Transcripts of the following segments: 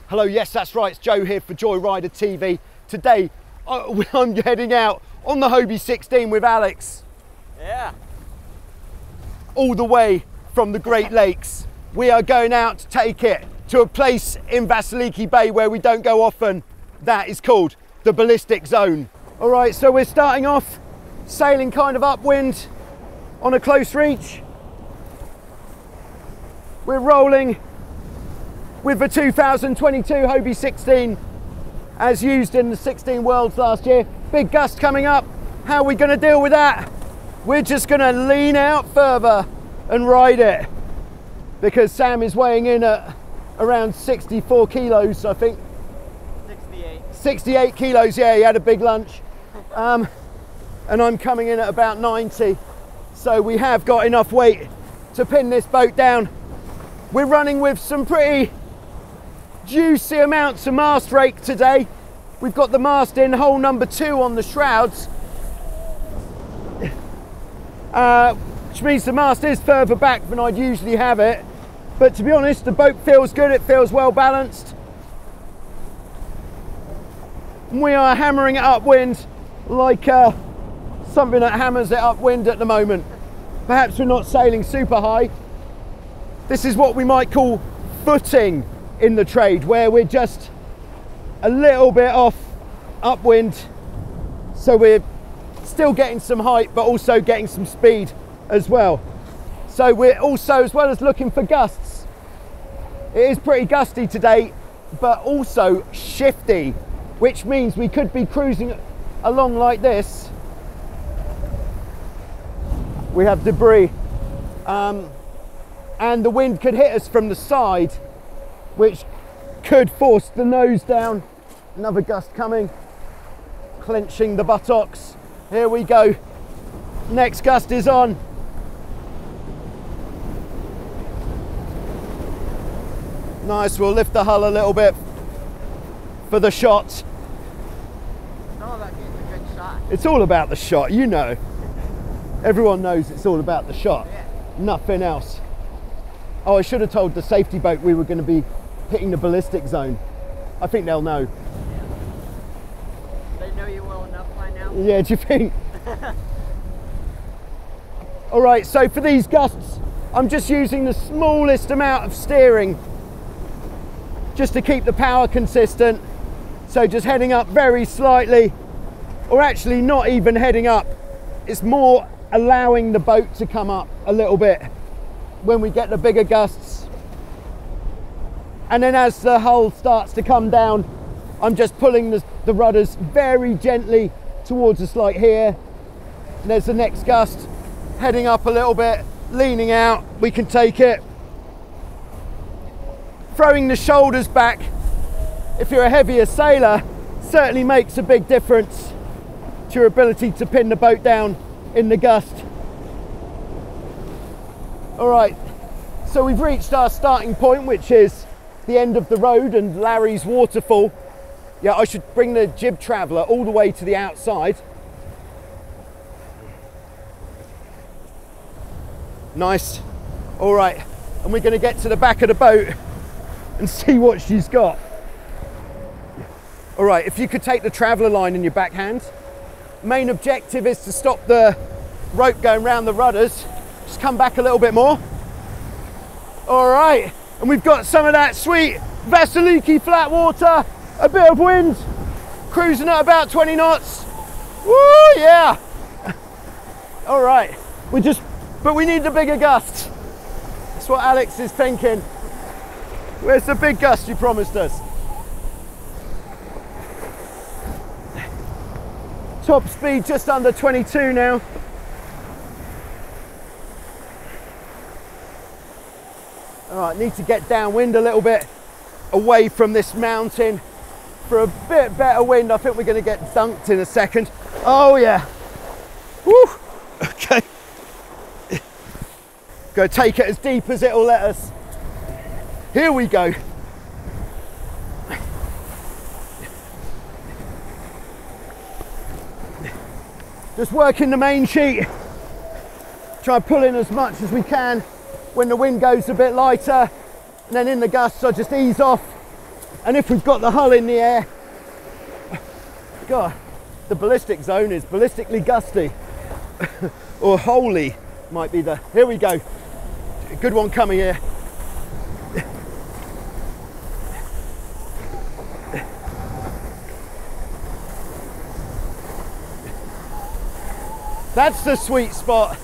Hello, yes, that's right, it's Joe here for Joyrider TV. Today, I'm heading out on the Hobie 16 with Alex. Yeah. All the way from the Great Lakes. We are going out to take it to a place in Vassiliki Bay where we don't go often. That is called the ballistic zone. All right, so we're starting off sailing kind of upwind on a close reach. We're rolling with the 2022 Hobie 16 as used in the 16 Worlds last year. Big gust coming up. How are we going to deal with that? We're just going to lean out further and ride it because Sam is weighing in at around 64 kilos, I think. 68 kilos, yeah, he had a big lunch. And I'm coming in at about 90. So we have got enough weight to pin this boat down. We're running with some pretty juicy amounts of mast rake today. We've got the mast in hole number 2 on the shrouds, which means the mast is further back than I'd usually have it. But to be honest, the boat feels good, it feels well balanced. And we are hammering it upwind like something that hammers it upwind at the moment. Perhaps we're not sailing super high. This is what we might call footing in the trade, where we're just a little bit off upwind, so we're still getting some height but also getting some speed as well. So we're also, as well as looking for gusts, it is pretty gusty today but also shifty, which means we could be cruising along like this. We have debris and the wind could hit us from the side, which could force the nose down. Another gust coming, clenching the buttocks. Here we go. Next gust is on. Nice, we'll lift the hull a little bit for the shot. It's all about getting a good shot. It's all about the shot, you know. Everyone knows it's all about the shot, yeah. Nothing else. Oh, I should have told the safety boat we were going to be hitting the ballistic zone. I think they'll know. They know you well enough by now? Yeah, do you think? All right, so for these gusts, I'm just using the smallest amount of steering just to keep the power consistent. So just heading up very slightly, or actually not even heading up. It's more allowing the boat to come up a little bit when we get the bigger gusts. And then as the hull starts to come down, I'm just pulling the rudders very gently towards us like here. And there's the next gust, heading up a little bit, leaning out, we can take it. Throwing the shoulders back, if you're a heavier sailor, certainly makes a big difference to your ability to pin the boat down in the gust. All right, so we've reached our starting point, which is the end of the road and Larry's waterfall. Yeah, I should bring the jib traveller all the way to the outside. Nice. All right, and we're going to get to the back of the boat and see what she's got. All right, if you could take the traveller line in your backhand. Main objective is to stop the rope going round the rudders. Just come back a little bit more. All right, and we've got some of that sweet Vassiliki flat water, a bit of wind, cruising at about 20 knots. Woo, yeah. All right, but we need the bigger gust. That's what Alex is thinking. Where's the big gust you promised us? Top speed just under 22 now. All right, need to get downwind a little bit, away from this mountain for a bit better wind. I think we're going to get dunked in a second. Oh yeah. Woo. Okay. Go take it as deep as it'll let us. Here we go. Just working the main sheet. Try pull in as much as we can when the wind goes a bit lighter, and then in the gusts I just ease off And if we've got the hull in the air, God, the ballistic zone is ballistically gusty. Or holy might be the, here we go. Good one coming here. That's the sweet spot.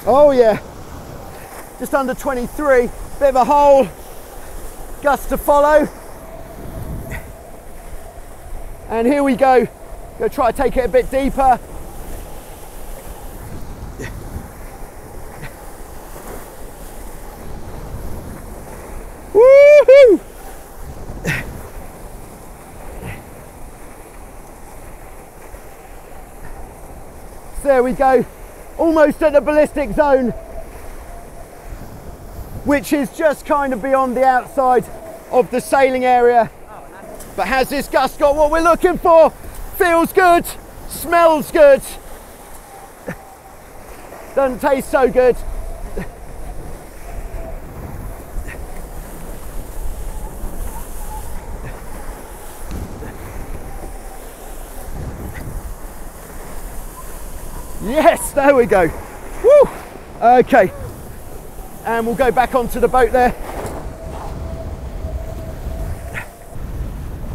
Oh yeah, just under 23, bit of a hole, gust to follow. And here we go, go try to take it a bit deeper. Woohoo! So there we go. Almost at the ballistic zone, which is just kind of beyond the outside of the sailing area. But has this gust got what we're looking for? Feels good, smells good, doesn't taste so good. Yes, there we go. Woo! Okay, and we'll go back onto the boat there.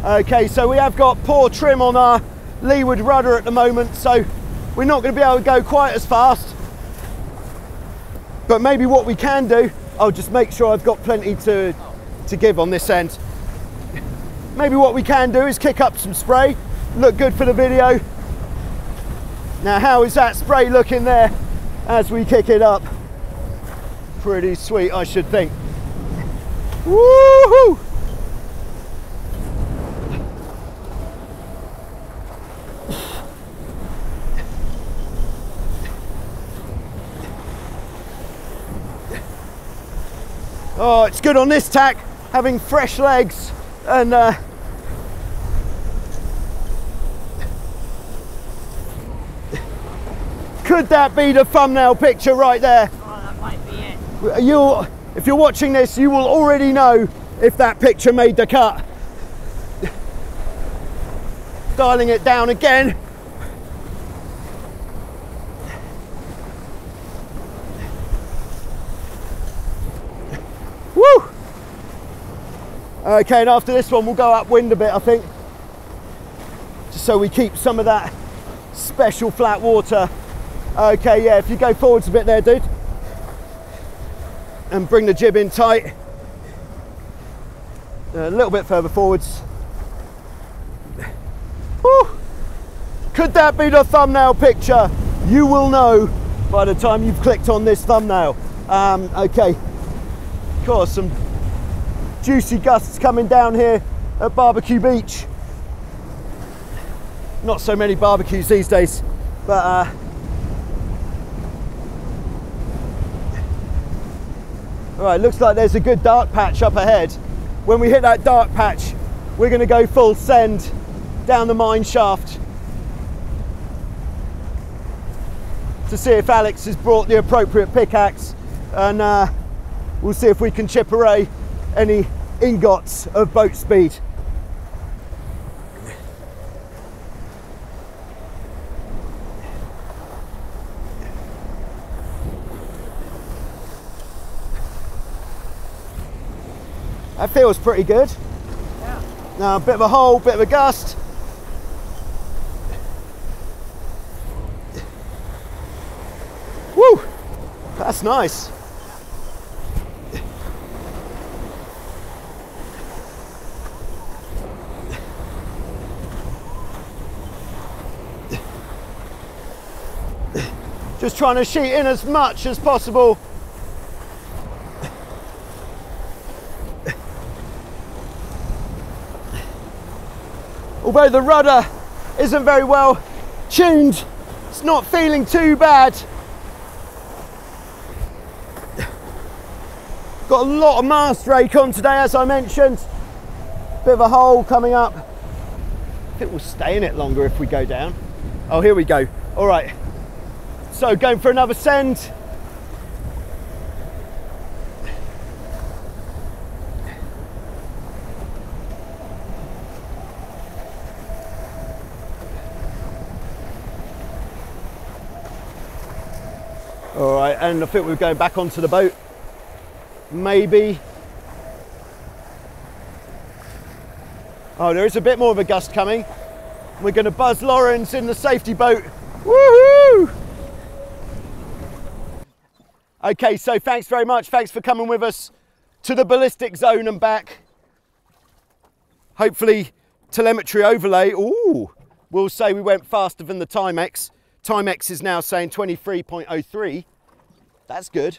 Okay, so we have got poor trim on our leeward rudder at the moment, so we're not going to be able to go quite as fast. But maybe what we can do, I'll just make sure I've got plenty to give on this end. Maybe what we can do is kick up some spray, look good for the video. Now, how is that spray looking there as we kick it up? Pretty sweet, I should think. Woohoo! Oh, it's good on this tack, having fresh legs and could that be the thumbnail picture right there? Oh, that might be it. If you're watching this, you will already know if that picture made the cut. Dialing it down again. Woo! Okay, and after this one, we'll go upwind a bit, I think. Just so we keep some of that special flat water. Okay, yeah, if you go forwards a bit there, dude. And bring the jib in tight. A little bit further forwards. Woo! Could that be the thumbnail picture? You will know by the time you've clicked on this thumbnail. Okay. Of course, some juicy gusts coming down here at Barbecue Beach. Not so many barbecues these days, but all right, looks like there's a good dark patch up ahead. When we hit that dark patch, we're going to go full send down the mine shaft to see if Alex has brought the appropriate pickaxe, and we'll see if we can chip away any ingots of boat speed. That feels pretty good. Yeah. Now a bit of a hole, bit of a gust. Woo! That's nice. Just trying to sheet in as much as possible. Although the rudder isn't very well tuned, it's not feeling too bad. Got a lot of mast rake on today, as I mentioned. Bit of a hole coming up. I think we'll stay in it longer if we go down. Oh, here we go. All right. So going for another send. All right, and I think we're going back onto the boat. Maybe. Oh, there is a bit more of a gust coming. We're going to buzz Lawrence in the safety boat. Woohoo! Okay, so thanks very much. Thanks for coming with us to the ballistic zone and back. Hopefully, telemetry overlay. Ooh, we'll say we went faster than the Timex. Timex is now saying 23.03. That's good.